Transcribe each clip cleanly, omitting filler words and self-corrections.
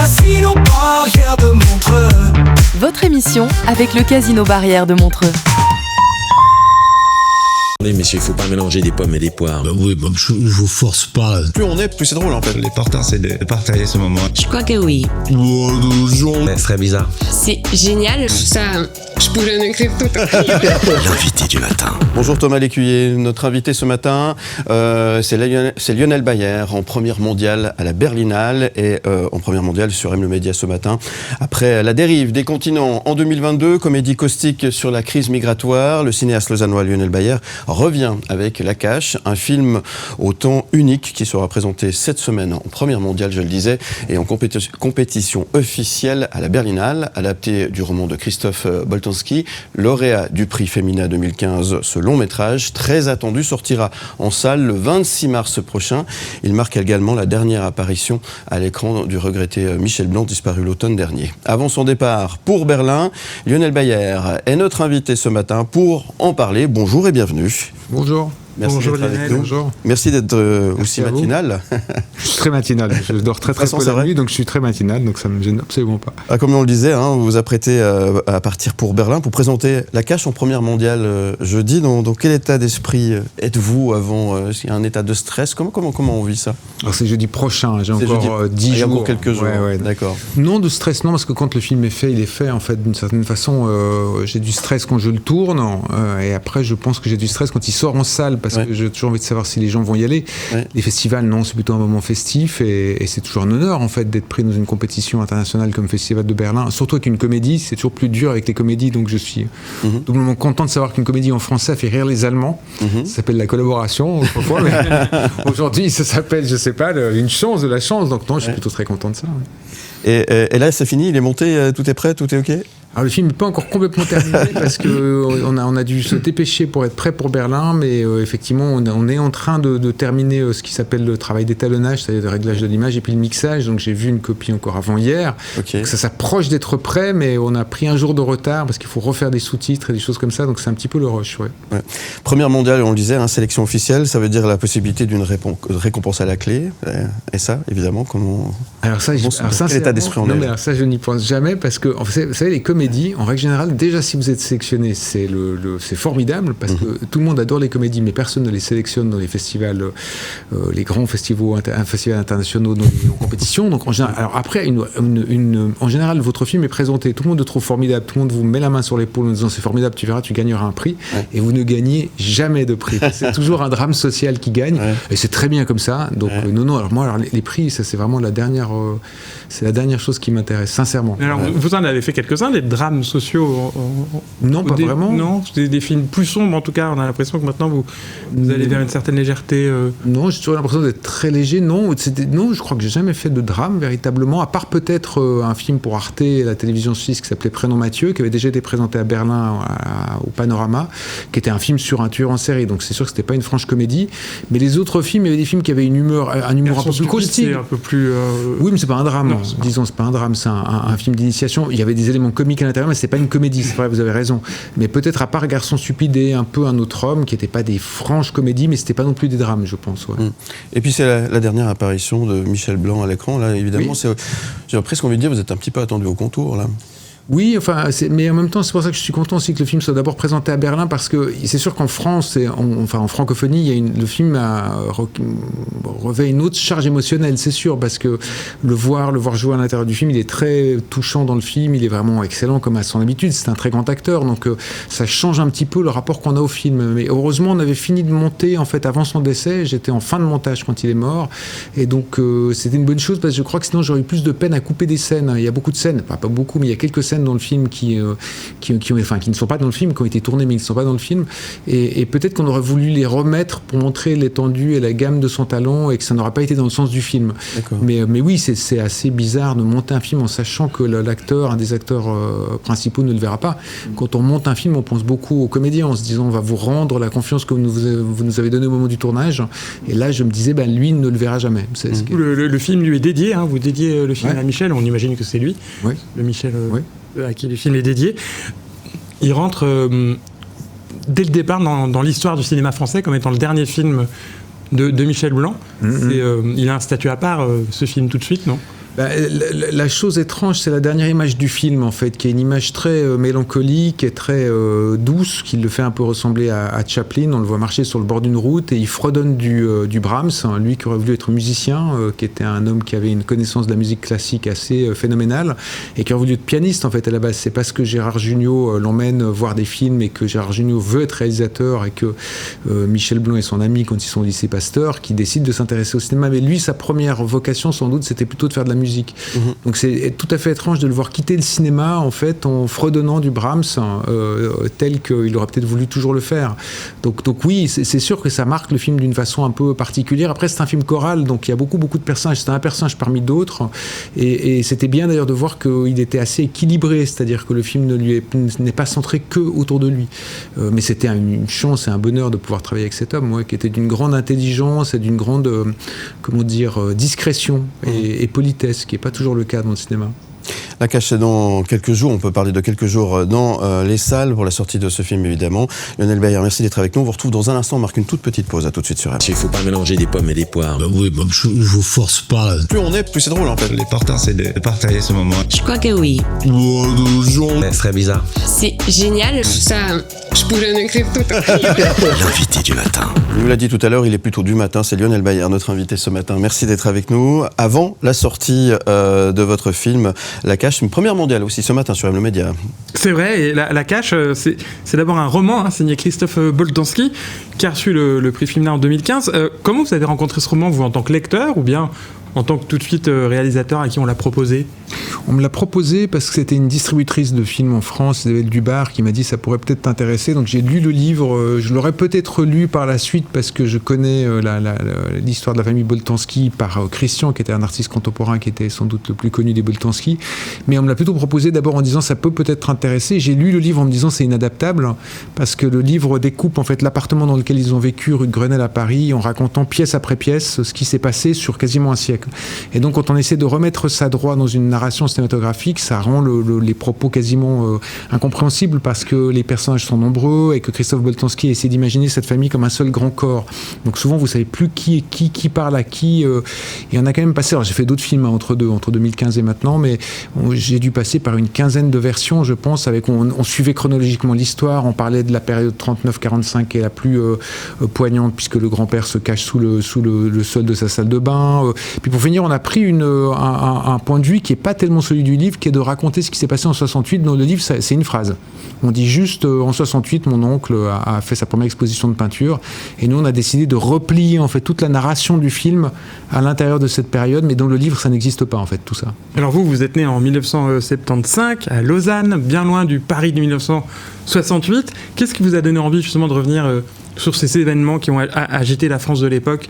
Casino Barrière de Montreux. Votre émission avec le Casino Barrière de Montreux. Messieurs, il faut pas mélanger des pommes et des poires. Oui, je vous force pas. Plus on est, plus c'est drôle en fait. L'important c'est de partager ce moment. Je crois que oui. Ce serait bizarre. C'est génial. Ça, je pourrais en écrire tout un L'invité du matin. Bonjour Thomas Lécuyer, notre invité ce matin, c'est Lionel Bayer en première mondiale à la Berlinale et en première mondiale sur M le Média ce matin. Après La dérive des continents en 2022, comédie caustique sur la crise migratoire, le cinéaste lausannois Lionel Bayer revient avec La Cache, un film au temps unique qui sera présenté cette semaine en première mondiale, je le disais, et en compétition officielle à la Berlinale, adapté du roman de Christophe Boltanski, lauréat du prix Femina 2015. Ce long métrage, très attendu, sortira en salle le 26 mars prochain. Il marque également la dernière apparition à l'écran du regretté Michel Blanc, disparu l'automne dernier. Avant son départ pour Berlin, Lionel Bayer est notre invité ce matin pour en parler. Bonjour et bienvenue. Bonjour. Merci Bonjour d'être avec Lionel. nous. Bonjour. Merci d'être aussi matinal. Je suis très matinal. Je dors très tôt la nuit, donc je suis très matinal, donc ça ne me gêne absolument pas. Ah, comme on le disait, vous vous apprêtez à partir pour Berlin pour présenter La Cache en première mondiale jeudi. Dans quel état d'esprit êtes-vous avant il y a un état de stress. Comment on vit ça? Alors c'est jeudi prochain, j'ai encore 10 jours. Il y a encore quelques jours, ouais. D'accord. Non, de stress, non, parce que quand le film est fait, il est fait en fait d'une certaine façon. J'ai du stress quand je le tourne, et après je pense que j'ai du stress quand il sort en salle, parce que j'ai toujours envie de savoir si les gens vont y aller. Les festivals, non, c'est plutôt un moment festif, et c'est toujours un honneur en fait d'être pris dans une compétition internationale comme le Festival de Berlin, surtout avec une comédie. C'est toujours plus dur avec les comédies, donc je suis doublement content de savoir qu'une comédie en français a fait rire les Allemands. Ça s'appelle la collaboration autrefois, mais aujourd'hui ça s'appelle, je sais pas, une chance, de la chance, donc non, je suis plutôt très content de ça. Et là c'est fini, il est monté, tout est prêt, tout est ok? Alors le film n'est pas encore complètement terminé parce qu'on a dû se dépêcher pour être prêt pour Berlin, mais effectivement on est en train de terminer ce qui s'appelle le travail d'étalonnage, c'est-à-dire le réglage de l'image et puis le mixage. Donc j'ai vu une copie encore avant hier. Okay. Donc ça s'approche d'être prêt, mais on a pris un jour de retard parce qu'il faut refaire des sous-titres et des choses comme ça, donc c'est un petit peu le rush. Ouais. Première mondiale, on le disait, sélection officielle, ça veut dire la possibilité d'une récompense à la clé. Et ça, évidemment, quel état d'esprit on est? Alors ça, je n'y pense jamais parce que vous savez, les comédies, en règle générale, déjà si vous êtes sélectionné, c'est formidable parce que tout le monde adore les comédies, mais personne ne les sélectionne dans les festivals, les grands festivals internationaux, dans les compétitions. Donc en général, alors après, en général, votre film est présenté, tout le monde le trouve formidable, tout le monde vous met la main sur l'épaule en disant c'est formidable, tu verras, tu gagneras un prix, et vous ne gagnez jamais de prix. C'est toujours un drame social qui gagne, et c'est très bien comme ça. Donc non, alors moi, les prix, ça c'est vraiment la dernière chose qui m'intéresse, sincèrement. Alors vous en avez fait quelques-uns, des drames sociaux Non, pas vraiment. Non, c'est des films plus sombres en tout cas. On a l'impression que maintenant vous allez vers une certaine légèreté. Non, j'ai toujours l'impression d'être très léger. Non, je crois que j'ai jamais fait de drame véritablement, à part peut-être un film pour Arte et la télévision suisse qui s'appelait Prénom Mathieu, qui avait déjà été présenté à Berlin au Panorama, qui était un film sur un tueur en série. Donc c'est sûr que c'était pas une franche comédie. Mais les autres films, il y avait des films qui avaient un humour un peu plus caustique. C'est un peu plus. Oui, mais c'est pas un drame. Non, disons, c'est pas un drame. C'est un film d'initiation. Il y avait des éléments comiques à l'intérieur, mais c'est pas une comédie, c'est vrai, vous avez raison. Mais peut-être à part Garçon stupide et un peu Un autre homme, qui n'étaient pas des franches comédies, mais c'était pas non plus des drames, je pense. Ouais. Et puis c'est la dernière apparition de Michel Blanc à l'écran, là, évidemment. J'ai presque envie de dire, vous êtes un petit peu attendu au contour, là. Oui, mais en même temps, c'est pour ça que je suis content aussi que le film soit d'abord présenté à Berlin, parce que c'est sûr qu'en France, en francophonie, le film revêt une autre charge émotionnelle, c'est sûr, parce que le voir jouer à l'intérieur du film, il est très touchant dans le film, il est vraiment excellent comme à son habitude, c'est un très grand acteur, donc ça change un petit peu le rapport qu'on a au film. Mais heureusement, on avait fini de monter, en fait, avant son décès, j'étais en fin de montage quand il est mort, et donc c'était une bonne chose, parce que je crois que sinon j'aurais eu plus de peine à couper des scènes. Il y a beaucoup de scènes, pas beaucoup, mais il y a quelques scènes dans le film qui ne sont pas dans le film, qui ont été tournées mais qui ne sont pas dans le film, et peut-être qu'on aurait voulu les remettre pour montrer l'étendue et la gamme de son talent, et que ça n'aurait pas été dans le sens du film. Mais oui, c'est assez bizarre de monter un film en sachant que l'acteur, un des acteurs principaux, ne le verra pas. Quand on monte un film, on pense beaucoup aux comédiens en se disant on va vous rendre la confiance que vous nous avez donnée au moment du tournage, et là je me disais lui ne le verra jamais. Le film lui est dédié, vous dédiez le film à Michel, on imagine que c'est lui, le Michel à qui le film est dédié. Il rentre dès le départ dans l'histoire du cinéma français comme étant le dernier film de Michel Blanc. Il a un statut à part, ce film, tout de suite, non ? La chose étrange, c'est la dernière image du film, en fait, qui est une image très mélancolique et très douce, qui le fait un peu ressembler à Chaplin. On le voit marcher sur le bord d'une route et il fredonne du Brahms, hein, lui qui aurait voulu être musicien, qui était un homme qui avait une connaissance de la musique classique assez phénoménale et qui aurait voulu être pianiste, en fait, à la base. C'est parce que Gérard Jugnot l'emmène voir des films et que Gérard Jugnot veut être réalisateur et que Michel Blanc est son ami quand ils sont au lycée Pasteur, qui décide de s'intéresser au cinéma. Mais lui, sa première vocation, sans doute, c'était plutôt de faire de la musique. Donc c'est tout à fait étrange de le voir quitter le cinéma en fait en fredonnant du Brahms tel qu'il aurait peut-être voulu toujours le faire. Donc oui, c'est sûr que ça marque le film d'une façon un peu particulière. Après c'est un film choral, donc il y a beaucoup de personnages. C'est un personnage parmi d'autres et c'était bien d'ailleurs de voir qu'il était assez équilibré, c'est-à-dire que le film n'est pas centré que autour de lui. Mais c'était une chance et un bonheur de pouvoir travailler avec cet homme, qui était d'une grande intelligence et d'une grande discrétion et politesse, ce qui n'est pas toujours le cas dans le cinéma. La Cache, c'est dans quelques jours, on peut parler de quelques jours dans les salles pour la sortie de ce film évidemment. Lionel Bayer, merci d'être avec nous. On vous retrouve dans un instant, on marque une toute petite pause, à tout de suite sur RMC. Il ne faut pas mélanger des pommes et des poires. Oui, je vous force pas. Plus on est, plus c'est drôle en fait. L'important c'est de partager ce moment. Je crois que oui. Ce serait bizarre. C'est génial. Ça, je pourrais en écrire tout. L'invité du matin. Il nous l'a dit tout à l'heure, il est plutôt du matin. C'est Lionel Bayer, notre invité ce matin. Merci d'être avec nous. Avant la sortie de votre film La Cache, une première mondiale aussi ce matin sur M. Le Média. C'est vrai, et La Cache, c'est d'abord un roman signé Christophe Boltanski, qui a reçu le prix Filmna en 2015. Comment vous avez rencontré ce roman, vous, en tant que lecteur ou bien en tant que tout de suite réalisateur à qui on l'a proposé? On me l'a proposé parce que c'était une distributrice de films en France, Isabelle Dubar, qui m'a dit ça pourrait peut-être t'intéresser. Donc j'ai lu le livre, je l'aurais peut-être lu par la suite parce que je connais l'histoire de la famille Boltanski par Christian, qui était un artiste contemporain qui était sans doute le plus connu des Boltanski. Mais on me l'a plutôt proposé d'abord en disant ça peut peut-être intéresser. J'ai lu le livre en me disant c'est inadaptable parce que le livre découpe en fait l'appartement dans lequel ils ont vécu rue de Grenelle à Paris en racontant pièce après pièce ce qui s'est passé sur quasiment un siècle. Et donc quand on essaie de remettre ça droit dans une narration cinématographique, ça rend les propos quasiment incompréhensibles parce que les personnages sont nombreux et que Christophe Boltanski essaie d'imaginer cette famille comme un seul grand corps. Donc souvent vous savez plus qui parle à qui. Et on a quand même passé, alors j'ai fait d'autres films entre 2015 et maintenant, mais j'ai dû passer par une quinzaine de versions, je pense, avec on suivait chronologiquement l'histoire, on parlait de la période 39-45 qui est la plus poignante puisque le grand-père se cache sous le sol de sa salle de bain. Puis pour finir, on a pris un point de vue qui n'est pas tellement celui du livre, qui est de raconter ce qui s'est passé en 68. Dans le livre, c'est une phrase. On dit juste, en 68, mon oncle a fait sa première exposition de peinture, et nous, on a décidé de replier en fait toute la narration du film à l'intérieur de cette période, mais dans le livre, ça n'existe pas en fait, tout ça. Alors vous êtes né en 1975 à Lausanne, bien loin du Paris de 1968. Qu'est-ce qui vous a donné envie justement de revenir sur ces événements qui ont agité la France de l'époque?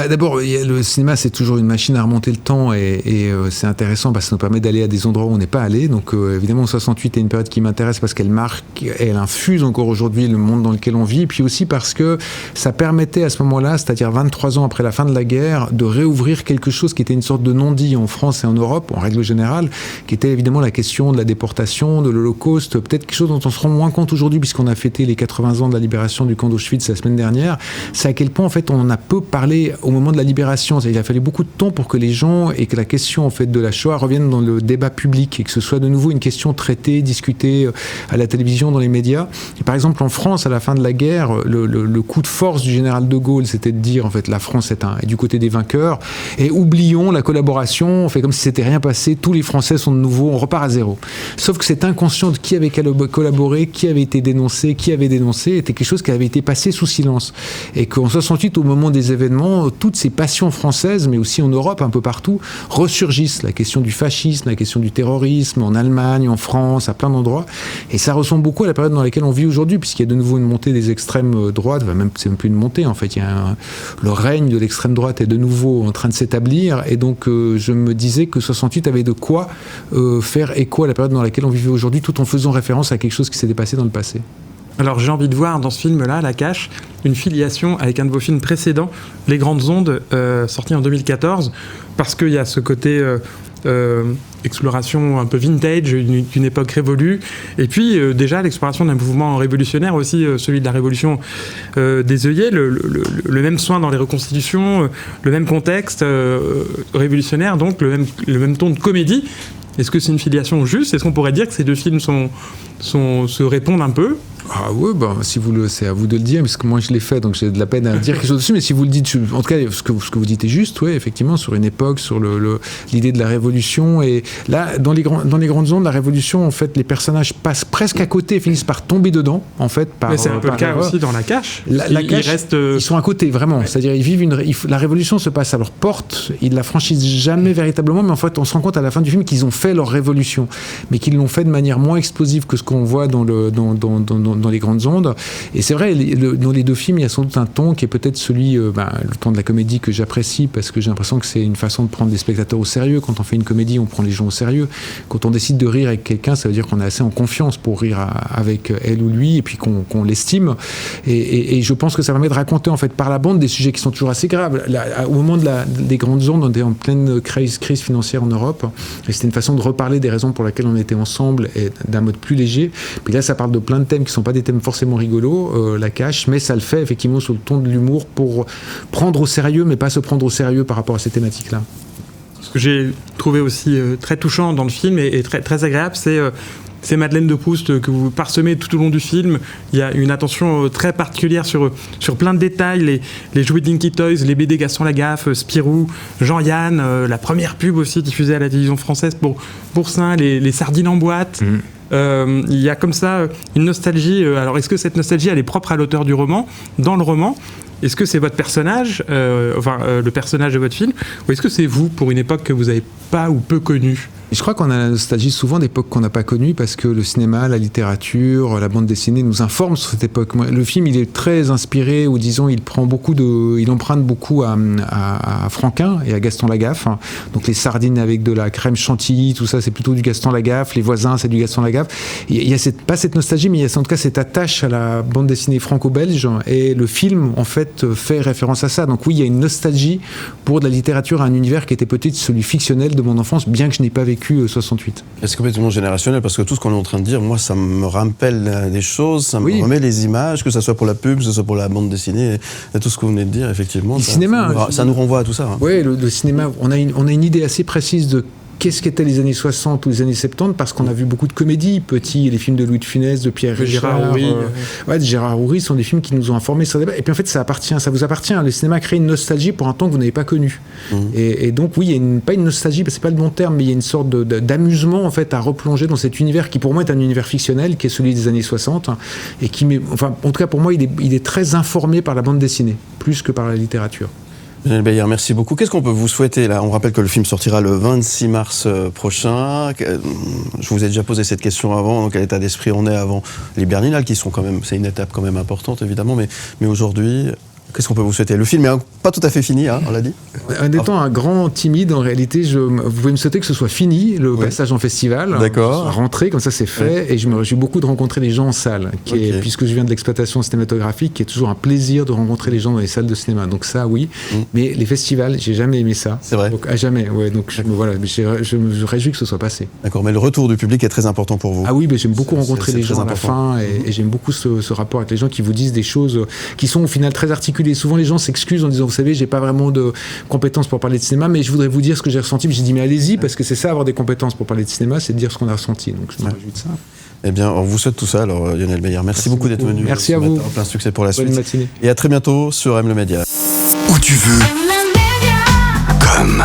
D'abord, le cinéma, c'est toujours une machine à remonter le temps et c'est intéressant parce que ça nous permet d'aller à des endroits où on n'est pas allé. Donc évidemment, 68 est une période qui m'intéresse parce qu'elle marque, elle infuse encore aujourd'hui le monde dans lequel on vit. Et puis aussi parce que ça permettait à ce moment-là, c'est-à-dire 23 ans après la fin de la guerre, de réouvrir quelque chose qui était une sorte de non-dit en France et en Europe, en règle générale, qui était évidemment la question de la déportation, de l'Holocauste, peut-être quelque chose dont on se rend moins compte aujourd'hui puisqu'on a fêté les 80 ans de la libération du camp d'Auschwitz la semaine dernière. C'est à quel point en fait on a peu parlé au moment de la libération. Il a fallu beaucoup de temps pour que les gens et que la question en fait de la Shoah revienne dans le débat public et que ce soit de nouveau une question traitée, discutée à la télévision, dans les médias. Et par exemple en France, à la fin de la guerre, le coup de force du général de Gaulle, c'était de dire en fait la France est du côté des vainqueurs et oublions la collaboration, on fait comme si c'était rien passé, tous les Français sont de nouveau, on repart à zéro. Sauf que cet inconscient de qui avait collaboré, qui avait été dénoncé, qui avait dénoncé, était quelque chose qui avait été passé sous silence. Et qu'en 68, au moment des événements, toutes ces passions françaises, mais aussi en Europe, un peu partout, ressurgissent. La question du fascisme, la question du terrorisme, en Allemagne, en France, à plein d'endroits. Et ça ressemble beaucoup à la période dans laquelle on vit aujourd'hui, puisqu'il y a de nouveau une montée des extrêmes droites. C'est même plus une montée, en fait. Le règne de l'extrême droite est de nouveau en train de s'établir. Et donc, je me disais que 68 avait de quoi faire écho à la période dans laquelle on vivait aujourd'hui, tout en faisant référence à quelque chose qui s'était passé dans le passé. Alors j'ai envie de voir dans ce film-là, La Cache, une filiation avec un de vos films précédents, Les Grandes Ondes, sorti en 2014, parce qu'il y a ce côté exploration un peu vintage d'une époque révolue, et puis déjà l'exploration d'un mouvement révolutionnaire aussi, celui de la révolution des œillets, le même soin dans les reconstitutions, le même contexte révolutionnaire, donc le même ton de comédie. Est-ce que c'est une filiation juste? Est-ce qu'on pourrait dire que ces deux films se répondent un peu? Ah oui, c'est à vous de le dire, parce que moi je l'ai fait, donc j'ai de la peine à dire quelque chose dessus, mais si vous le dites, en tout cas, ce que vous dites est juste, oui, effectivement, sur une époque, sur l'idée de la révolution, et là, dans les grandes ondes, la révolution, en fait, les personnages passent presque à côté, finissent par tomber dedans, en fait, mais c'est un peu le cas aussi dans La Cache. La Cache, ils sont à côté, vraiment, c'est-à-dire, ils vivent la révolution se passe à leur porte, ils la franchissent jamais véritablement, mais en fait, on se rend compte à la fin du film qu'ils ont fait leur révolution, mais qu'ils l'ont fait de manière moins explosive que ce qu'on voit dans les grandes ondes. Et c'est vrai, dans les deux films, il y a sans doute un ton qui est peut-être celui, le ton de la comédie que j'apprécie, parce que j'ai l'impression que c'est une façon de prendre les spectateurs au sérieux. Quand on fait une comédie, on prend les gens au sérieux. Quand on décide de rire avec quelqu'un, ça veut dire qu'on est assez en confiance pour rire avec elle ou lui, et puis qu'on l'estime. Et je pense que ça permet de raconter, en fait, par la bande, des sujets qui sont toujours assez graves. Au moment des grandes ondes, on était en pleine crise financière en Europe, et c'était une façon de reparler des raisons pour lesquelles on était ensemble, et d'un mode plus léger. Puis là, ça parle de plein de thèmes qui ne sont pas des thèmes forcément rigolos, La Cache, mais ça le fait effectivement sur le ton de l'humour pour prendre au sérieux, mais pas se prendre au sérieux par rapport à ces thématiques-là. Ce que j'ai trouvé aussi très touchant dans le film et très, très agréable, c'est Madeleine de Proust que vous parsemez tout au long du film. Il y a une attention très particulière sur plein de détails, les jouets Dinky Toys, les BD Gaston Lagaffe, Spirou, Jean-Yann, la première pub aussi diffusée à la télévision française pour Boursin, les sardines en boîte. Il y a comme ça une nostalgie. Alors est-ce que cette nostalgie elle est propre à l'auteur du roman? Dans le roman, est-ce que c'est votre personnage, le personnage de votre film, ou est-ce que c'est vous pour une époque que vous n'avez pas ou peu connue? Je crois qu'on a la nostalgie souvent d'époques qu'on n'a pas connues, parce que le cinéma, la littérature, la bande dessinée nous informent sur cette époque. Le film, il est très inspiré, ou disons, il emprunte beaucoup à Franquin et à Gaston Lagaffe. Donc les sardines avec de la crème chantilly, tout ça, c'est plutôt du Gaston Lagaffe. Les voisins, c'est du Gaston Lagaffe. Il y a pas cette nostalgie, mais il y a en tout cas cette attache à la bande dessinée franco-belge. Et le film, en fait, fait référence à ça. Donc oui, il y a une nostalgie pour de la littérature, un univers qui était peut-être celui fictionnel de mon enfance, bien que je n'ai pas vécu 68. C'est complètement générationnel, parce que tout ce qu'on est en train de dire, moi, ça me rappelle des choses, ça me remet les images, que ce soit pour la pub, que ce soit pour la bande dessinée, et tout ce que vous venez de dire, effectivement. Ça nous renvoie à tout ça. Oui, le cinéma, on a une idée assez précise de qu'est-ce qu'étaient les années 60 ou les années 70, parce qu'on a vu beaucoup de comédies, les films de Louis de Funès, de Pierre Richard, de Gérard Houry, sont des films qui nous ont informés sur le débat. Et puis en fait, ça vous appartient. Le cinéma crée une nostalgie pour un temps que vous n'avez pas connu. Et donc oui, il y a pas une nostalgie, c'est pas le bon terme, mais il y a une sorte d'amusement en fait à replonger dans cet univers qui pour moi est un univers fictionnel, qui est celui des années 60, et qui, en tout cas pour moi, il est très informé par la bande dessinée, plus que par la littérature. Lionel Bayer, merci beaucoup. Qu'est-ce qu'on peut vous souhaiter là? On rappelle que le film sortira le 26 mars prochain. Je vous ai déjà posé cette question avant, dans quel état d'esprit on est avant les Berlinales, qui sont quand même, c'est une étape quand même importante évidemment, mais aujourd'hui, qu'est-ce qu'on peut vous souhaiter? Le film est pas tout à fait fini, on l'a dit. En étant un grand timide, en réalité, vous pouvez me souhaiter que ce soit fini, le passage en festival. D'accord. Rentrée, comme ça c'est fait, et je me réjouis beaucoup de rencontrer les gens en salle, puisque je viens de l'exploitation cinématographique, qui est toujours un plaisir de rencontrer les gens dans les salles de cinéma. Donc ça, oui. Mais les festivals, j'ai jamais aimé ça. C'est vrai. Donc à jamais, ouais. Donc je me réjouis que ce soit passé. D'accord, mais le retour du public est très important pour vous. Ah oui, j'aime beaucoup rencontrer les gens à la fin, et j'aime beaucoup ce rapport avec les gens qui vous disent des choses qui sont au final très articulées. Souvent les gens s'excusent en disant, vous savez, j'ai pas vraiment de compétences pour parler de cinéma, mais je voudrais vous dire ce que j'ai ressenti. J'ai dit, mais allez-y, parce que c'est ça, avoir des compétences pour parler de cinéma, c'est de dire ce qu'on a ressenti. Donc je me réjouis de ça. Eh bien, on vous souhaite tout ça, alors Lionel Bayer. Merci beaucoup d'être venu. Merci à vous. Plein succès pour la suite. Bonne matinée. Et à très bientôt sur M le Média. Où tu veux, comme